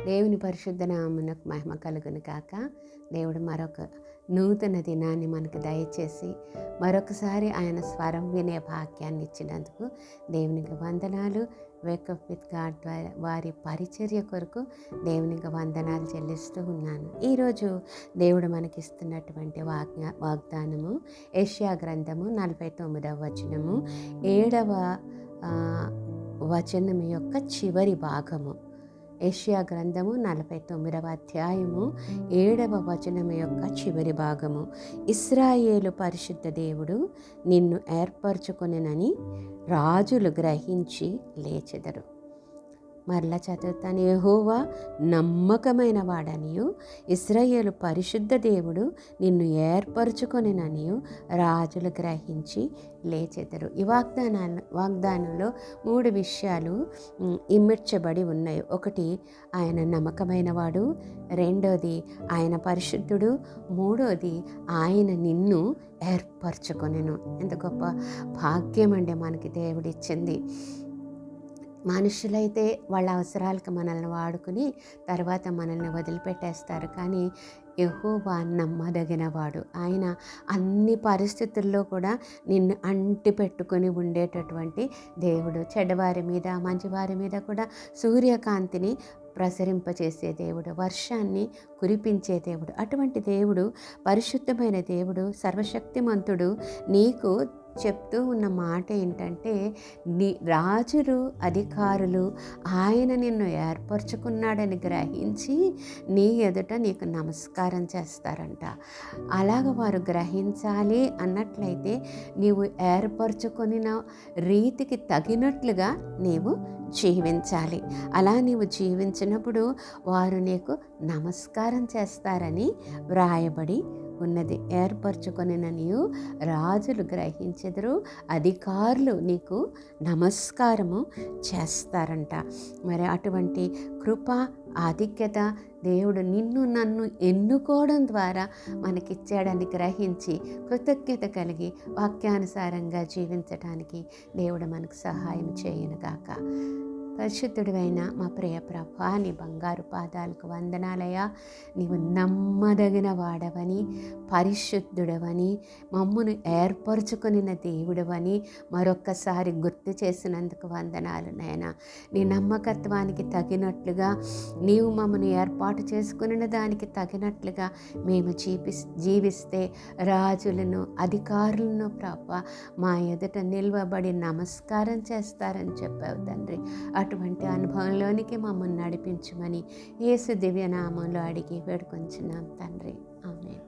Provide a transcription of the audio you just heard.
దేవుని పరిశుద్ధ నామమునకు మహిమ కలుగును కాక. దేవుడు మరొక నూతన దినాన్ని మనకు దయచేసి మరొకసారి ఆయన స్వరం వినే భాగ్యాన్ని ఇచ్చినందుకు దేవునికి వందనాలు. వేకప్ విత్ గాడ్ వారి పరిచర్య కొరకు దేవునికి వందనాలు చెల్లిస్తూ ఉన్నాను. ఈరోజు దేవుడు మనకిస్తున్నటువంటి వాగ్దానము యెషయా గ్రంథము 49వ వచనము 7వ వచనం యొక్క చివరి భాగము. యెషయా గ్రంథము 49వ అధ్యాయము 7వ వచనం యొక్క చివరి భాగము. ఇశ్రాయేలు పరిశుద్ధ దేవుడు నిన్ను ఏర్పరచుకొనెనని రాజులు గ్రహించి లేచెదరు. మరలా చదువుతాను. యెహోవా నమ్మకమైన వాడనియు ఇశ్రాయేలు పరిశుద్ధ దేవుడు నిన్ను ఏర్పరచుకొనెననియు రాజులు గ్రహించి లేచెదరు. ఈ వాగ్దానంలో 3 విషయాలు ఇమిడ్చబడి ఉన్నాయి. ఒకటి, ఆయన నమ్మకమైన వాడు. రెండోది, ఆయన పరిశుద్ధుడు. మూడోది, ఆయన నిన్ను ఏర్పరచుకొనెను. ఎంత గొప్ప భాగ్యం అండి మనకి దేవుడిచ్చింది. మనుషులైతే వాళ్ళ అవసరాలకు మనల్ని వాడుకుని తర్వాత మనల్ని వదిలిపెట్టేస్తారు. కానీ యెహోవా నమ్మదగినవాడు. ఆయన అన్ని పరిస్థితుల్లో కూడా నిన్ను అంటి పెట్టుకొని ఉండేటటువంటి దేవుడు. చెడ్డవారి మీద మంచివారి మీద కూడా సూర్యకాంతిని ప్రసరింపచేసే దేవుడు, వర్షాన్ని కురిపించే దేవుడు. అటువంటి దేవుడు, పరిశుద్ధమైన దేవుడు, సర్వశక్తిమంతుడు నీకు చెప్తూ ఉన్న మాట ఏంటంటే, నీ రాజులు అధికారులు ఆయన నిన్ను ఏర్పరచుకున్నాడని గ్రహించి నీ ఎదుట నీకు నమస్కారం చేస్తారంట. అలాగ వారు గ్రహించాలి అన్నట్లయితే నీవు ఏర్పరచుకొనిన రీతికి తగినట్లుగా నీవు జీవించాలి. అలా నీవు జీవించినప్పుడు వారు నీకు నమస్కారం చేస్తారని వ్రాయబడి ఉన్నది. ఏర్పరచుకొనిన నీవు రాజులు గ్రహించెదరు, అధికారులు నీకు నమస్కారము చేస్తారంట. మరి అటువంటి కృప ఆధిక్యత దేవుడు నిన్ను నన్ను ఎన్నుకోవడం ద్వారా మనకిచ్చాడని గ్రహించి కృతజ్ఞత కలిగి వాక్యానుసారంగా జీవించడానికి దేవుడు మనకు సహాయం చేయనుగాక. పరిశుద్ధుడివైన మా ప్రియ ప్రభా, నీ బంగారు పాదాలకు వందనాలయ్యా. నీవు నమ్మదగిన వాడవని, పరిశుద్ధుడవని, మమ్మును ఏర్పరచుకొనిన దేవుడవని మరొక్కసారి గుర్తు చేసినందుకు వందనాలు నాయనా. నీ నమ్మకత్వానికి తగినట్లుగా, నీవు మమ్మను ఏర్పాటు చేసుకున్న దానికి తగినట్లుగా మేము జీవిస్తే రాజులను అధికారులను ప్రభా మా ఎదుట నిల్వబడి నమస్కారం చేస్తారని చెప్పావు తండ్రి. అటువంటి అనుభవంలోనికి మమ్మల్ని నడిపించమని యేసు దివ్యనామంలో అడిగి వేడుకొంచున్నాం తండ్రి. ఆమేన్.